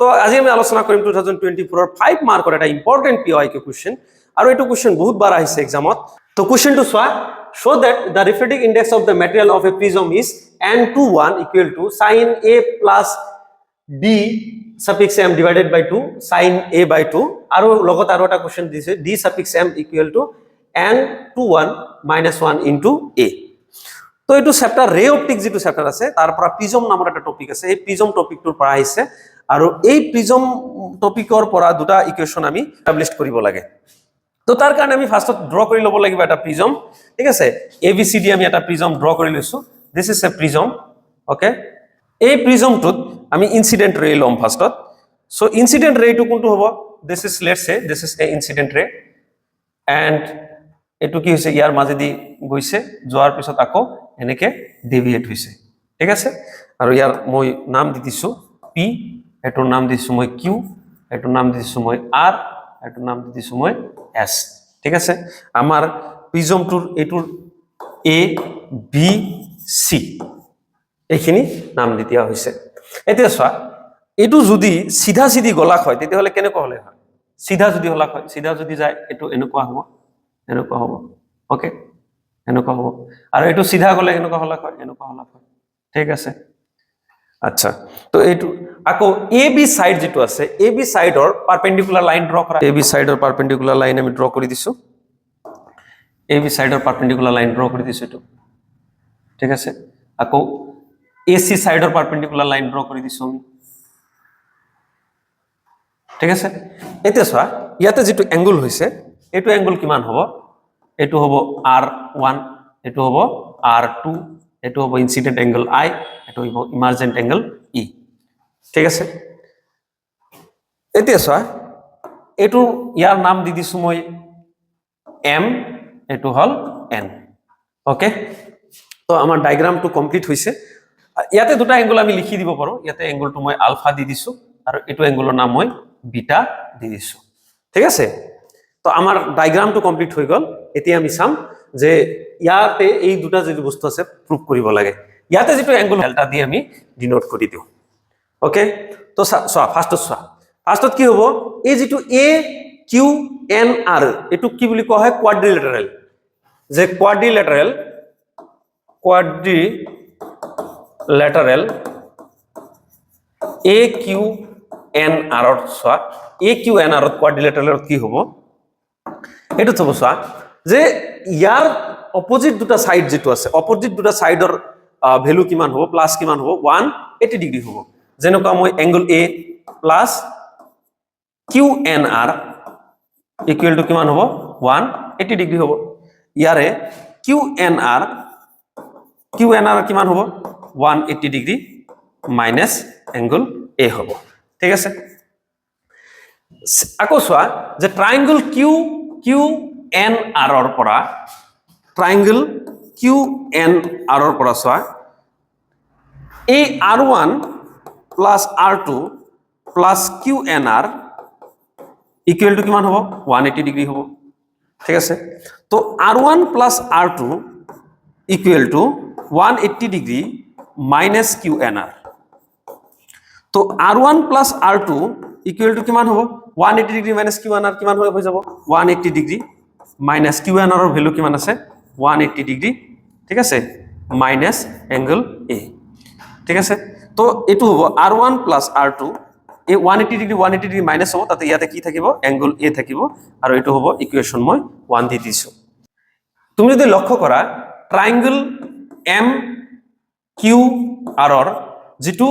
তো আজি আমি আলোচনা কৰিম 2024 5 মাৰ্কৰ এটা ইম্পৰ্টেন্ট PYQ কোৱেশ্চন আৰু এইটো কোৱেশ্চন বহুত বাৰ আহিছে এক্সামত তো কোৱেশ্চনটো চোৱা show that the refractive index of the material of a prism is n21 equal to sin a plus b suffix m divided by 2 sin a by 2 আৰু লগত আৰু এটা কোৱেশ্চন দিছে d suffix m equal to n21 minus 1 into a তো এইটো chapter ৰে optic যেটো chapter আছে তাৰ পৰা প্ৰিজম নামৰ এটা টপিক আছে এই প্ৰিজম টপিকটোৰ পৰা আহিছে আৰু এই প্ৰিজম টপিকৰ পৰা দুটা ইকুৱেশন আমি এস্টাবলিশ কৰিব লাগে তো তাৰ কাৰণে আমি ফাৰ্স্টত ড্ৰ কৰি ল'ব লাগিব এটা প্ৰিজম ঠিক আছে ABCD আমি এটা প্ৰিজম ড্ৰ কৰি লৈছো this is a prism okay এই প্ৰিজমটোত আমি ইনসিডেন্ট ৰে লম ফাৰ্স্টত সো ইনসিডেন্ট ৰেটো কোনটো হ'ব this is let's say this is a incident ৰে এন্ড এটো কি হৈছে ইয়াৰ মাজেদি গৈছে যোৱাৰ পিছত আকৌ এনেকে ডেভিয়েট হৈছে ঠিক আছে আৰু ইয়াৰ মই নাম দি দিছো P এটোৰ নাম দিছো মই Q এটোৰ নাম দিছো মই R এটোৰ নাম দি দিছো মই S ঠিক আছে আমাৰ প্ৰিজমটোৰ এটোৰ A B C এইখিনি নাম দি দিয়া হৈছে এতিয়া চোৱা এটো যদি সিধা সিধি গলাক হয় তেতিয়া হলে কেনেকৈ হলে হয় সিধা যদি হলাক হয় সিধা যদি যায় এটো এনেকুৱা হ'ব এনেকুৱা হ'ব ওকে এনেকুৱা হ'ব আৰু এটো সিধা গলে এনেকুৱা হলাক হয় এনেকুৱা হলাক হয় ঠিক আছে আচ্ছা তো এটো আকৌ AB সাইড যেটো আছে AB সাইডৰ পাৰপেন্ডিকুলাৰ লাইন ড্ৰ কৰা AB সাইডৰ পাৰপেন্ডিকুলাৰ লাইন আমি ড্ৰ কৰি দিছো AB সাইডৰ পাৰপেন্ডিকুলাৰ লাইন ড্ৰ কৰি দিছো এটো ঠিক আছে আকৌ AC সাইডৰ পাৰপেন্ডিকুলাৰ লাইন ড্ৰ কৰি দিছো আমি ঠিক আছে এতিয়া চোৱা ইয়াতে যেটো এংগল হৈছে এটো এংগল কিমান হ'ব এটো হ'ব R1 এটো হ'ব R2 এটো হ'ব ইনসিডেন্ট এংগল I এটো হ'ব ইমার্জেন্ট এংগল E ঠিক আছে এতিয়া চোৱা এটো ইয়াৰ নাম দি দিছো মই M এটো হল N ওকে তো আমাৰ ডায়াগ্ৰামটো কমপ্লিট হৈছে ইয়াতে দুটা এংগল আমি লিখি দিব পাৰো ইয়াতে এংগলটো মই আলফা দি দিছো আৰু এটো এংগলৰ নাম মই বিটা দি দিছো ঠিক আছে তো আমাৰ ডায়াগ্ৰামটো কমপ্লিট হৈ গল এতিয়া আমি চাম যে ইয়াতে এই দুটা যে বস্তু আছে প্রুফ কৰিব লাগে ইয়াতে যেটো এংগল ডেল্টা দি আমি ডিনোট কৰি দিও ওকে তো সো ফার্স্টত কি হ'ব এই যেটো A Q N R এটো কি বুলি কোৱা হয় কোয়াড্ৰিলেটাৰেল যে কোয়াড্ৰিলেটাৰেল A Q N R অত সোয়া A Q N R অত কোয়াড্ৰিলেটাৰেল কি হ'ব এটো তো সোয়া যে ইয়াৰ অপোজিট দুটা সাইড যেটো আছে অপোজিট দুটা সাইডৰ ভ্যালু কিমান হ'ব প্লাস কিমান হ'ব 180 ডিগ্ৰী হ'ব যেনেকুৱা মই angle A plus QNR equal to কিমান হ'ব 180 ডিগ্ৰী হ'ব ইয়াৰে QNR কিমান হ'ব 180 ডিগ্ৰী মাইনাস এংগল A হ'ব ঠিক আছে আকৌ সোয়া যে ট্রায়াঙ্গল QNR ৰ পৰা ট্ৰায়াঙ্গল QNR ৰ পৰা সোয়া এই R1 plus R2 plus QNR equal to কিমান হ'ব 180 ডিগ্ৰী হ'ব ঠিক আছে তো R1 plus R2 equal to 180 degree minus QNR তো R1 plus R2 equal to কিমান হ'ব 180 ডিগ্ৰী minus QNR কিমান হৈ যাব 180 ডিগ্ৰী minus QNR ৰ ভ্যালু কিমান আছে 180 ডিগ্ৰী ঠিক আছে minus angle A ঠিক আছে তো এটো হ'ব R1 plus R2 এই 180 ডিগ্ৰী মাইনাস হ'ব তাতে ইয়াতে কি থাকিব এংগল A থাকিব আৰু এটো হ'ব ইকুয়েশন মই 1 দি দিছো তুমি যদি লক্ষ্য কৰা ট্ৰায়াঙ্গল MQR ৰ যেটো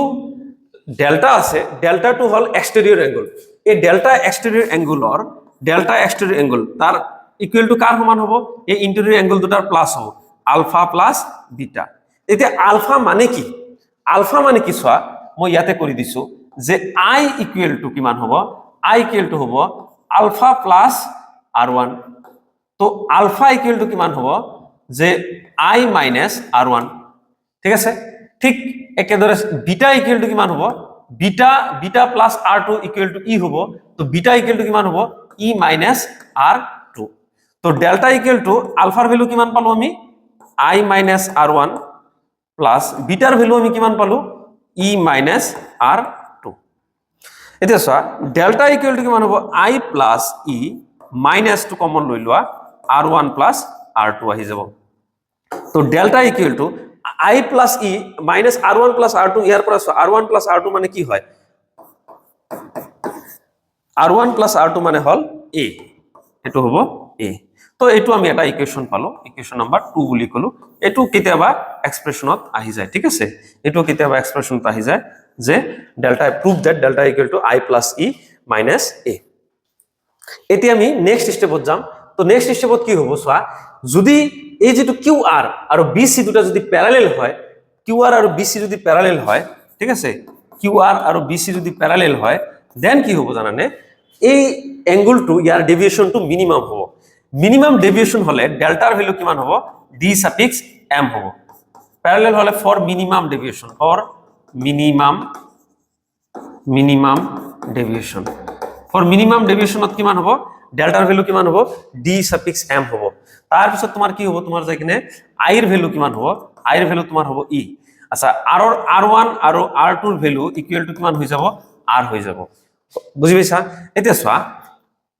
ডেল্টা আছে ডেল্টাটো হল এক্সটেৰিয়ৰ এংগল এই ডেল্টা এক্সটেৰিয়ৰ এংগল তাৰ ইকুয়াল টু কাৰ সমান হ'ব এই ইন্টেৰিয়ৰ এংগল দুটাৰ প্লাস হ'ব আলফা প্লাস বিটা এতিয়া আলফা মানে কি চোৱা মই ইয়াতে কৰি দিছো যে I ইকুয়াল টু কিমান হ'ব I ইকুয়াল টু হ'ব আলফা প্লাস R1 তো আলফা ইকুয়াল টু কিমান হ'ব যে I মাইনাস R1 ঠিক আছে ঠিক একেদৰে বিটা ইকুয়াল টু কিমান হ'ব beta plus R2 equal to E হ'ব তো বিটা ইকুয়াল টু কিমান হ'ব E মাইনাস R2 তো ডেল্টা ইকুয়াল টু আলফাৰ ভ্যালু কিমান পালো আমি I minus R1 plus bitter value আমি কিমান পালো E মাইনাস R2 এতিয়া চোৱা ডেল্টা ইকুৱেল টু কিমান হ'ব I প্লাছ ই মাইনাছ টু কমন লৈ লোৱা R1 প্লাছ R2 আহি যাব তো delta equal to I plus ই মাইনাছ R1 প্লাছ R2 ইয়াৰ পৰা চোৱা R1 প্লাছ R2 মানে কি হয় R1 প্লাছ R2 মানে হল A এটো হ'ব A তো এটো আমি এটা ইকুৱেশ্যন পালো ইকুৱেশ্যন নাম্বাৰ 2 বুলি কলো এটো কেতিয়াবা এক্সপ্ৰেছনত আহি যায় ঠিক আছে এটো কেতিয়াবা এক্সপ্ৰেছনত আহি যায় যে delta prove that delta equal to I plus ই মাইনাছ A এতিয়া আমি নেক্সট স্টেপত যাম তো নেক্সট স্টেপত কি হ'ব চোৱা যদি এই যেটো QR আৰু BC দুটা যদি প্যাৰালেল হয় QR আৰু BC যদি প্যাৰালেল হয় ঠিক আছে QR আৰু BC যদি প্যাৰালেল হয় দেন কি হ'ব জানানে এই এঙ্গলটো ইয়াৰ ডেভিয়েশনটো মিনিমাম হ'ব মিনিমাম ডেভিয়েশন হলে ডেল্টাৰ ভ্যালু কিমান হ'ব d সাফিক্স m হ'ব প্যারালাল হলে for minimum deviation for minimum ডেভিয়েশনত কিমান হ'ব ডেল্টাৰ ভ্যালু কিমান হ'ব d সাফিক্স m হ'ব তাৰ পিছত তোমাৰ কি হ'ব তোমাৰ যাই কিনে i এৰ ভ্যালু কিমান হ'ব i এৰ ভ্যালু তোমাৰ হ'ব e আচ্ছা r ৰ r1 আৰু r2 ৰ ভ্যালু ইকুৱেল টু কিমান হৈ যাব r হৈ যাব বুজি পাইছা এতিয়া চোৱা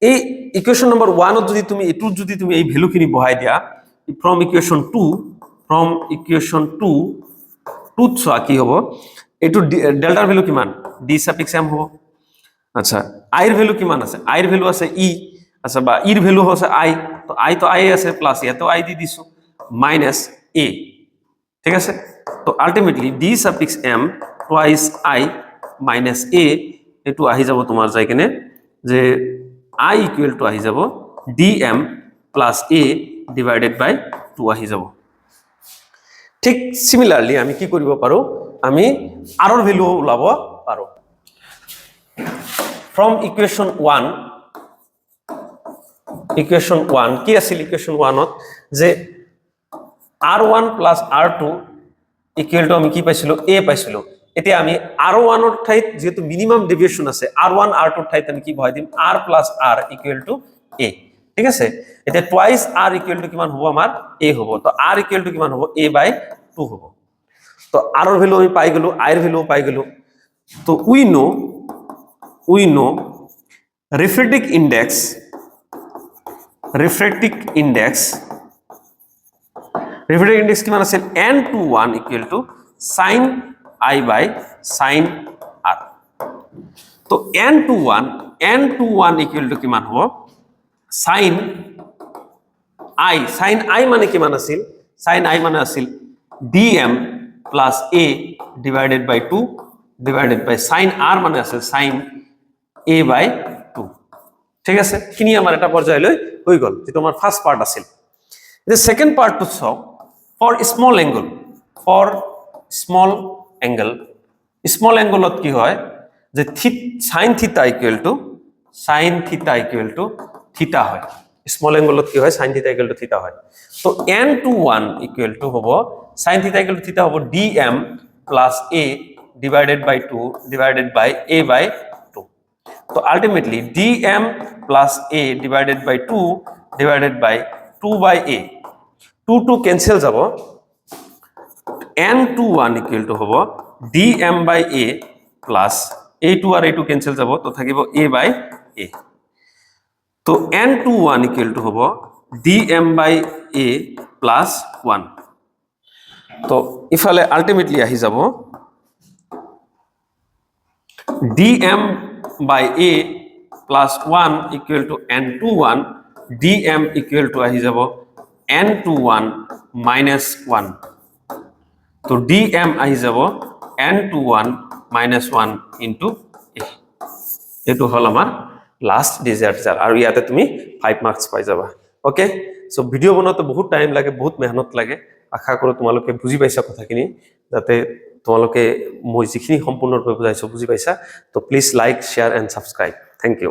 এই ইকুৱেশ্যন নম্বৰ 1 ত যদি তুমি এটু যদি তুমি এই ভ্যালু খিনি বহাই দিয়া from equation 2 টুত চোৱা কি হ'ব এটু ডেল্টাৰ ভ্যালু কিমান d সাফিক্স m হ'ব আচ্ছা i এর ভ্যালু কিমান আছে i এর ভ্যালু আছে e আচ্ছা বা e এর ভ্যালু আছে i তো i তো i আছে প্লাস ইয়াতো i দি দিছো মাইনাস a ঠিক আছে তো ultimately d suffix m twice i minus a এটু আহি যাব তোমাৰ যাই কিনে যে i ইকুৱেল টু আহি যাব dm প্লাস a ডিভাইডেড বাই 2 আহি যাব ঠিক সিমিলারলি আমি কি কৰিব পাৰো আমি r ৰ ভ্যালু ওলাব পাৰো from equation 1 কি আছিল equation 1 ত যে r1 plus r2 equal to আমি কি পাইছিলো a পাইছিলো এতিয়া আমি r1 ৰ ঠাইত যেটো মিনিমাম ডেভিয়েশন আছে r1 r2 ৰ ঠাইত আমি কি বহাই দিম r plus r equal to a ঠিক আছে এটা টুৱাইস r ইকুৱেল টু কিমান হ'ব আমাৰ a হ'ব তো r ইকুৱেল টু কিমান হ'ব a বাই 2 হ'ব তো r ৰ ভ্যালু আমি পাই গলো i ৰ ভ্যালু পাই গলো তো উই নো refractive index কিমান আছিল n21 equal to sin I by sin r তো n21 equal to কিমান হ'ব sin I মানে কিমান আছিল sin I মানে আছিল dm plus a divided by 2 divided by sin r মানে আছিল sin a by 2 ঠিক আছে কিনি আমাৰ এটা পৰ্যায় লৈ হৈ গল যেটো আমাৰ ফার্স্ট পার্ট আছিল the second part to solve for small angle ত কি হয় যে sin theta equal to theta হয় small angle ত কি হয় sin theta equal to theta হয় তো n21 equal to হ'ব sin theta equal to theta হ'ব dm plus a divided by 2 divided by a by 2 তো ultimately dm plus a divided by 2 divided by 2 by a 2 cancel যাব n21 equal to হ'ব dm by a plus a2 are a2 cancel যাব তো থাকিব a by a তো n21 equal to হ'ব dm by a plus 1 তো ইফালে ultimately আহি যাব dm by a plus 1 equal to n21 dm equal to আহি যাব n21 minus 1 তো dm আহি যাব n21 minus 1 into a এটো হল আমাৰ লাস্ট ডিজার্টার আর ইয়াতে তুমি 5 মার্কস পাই যাবা ওকে সো ভিডিও বনাতে বহুত টাইম লাগে বহুত মেহনত লাগে আশা কৰো তোমালোকে বুজি পাইছা কথাখিনি যাতে তোমালোকে মই যিখিনি সম্পূৰ্ণৰূপে বুজাইছো বুজি পাইছা তো please like share and subscribe thank U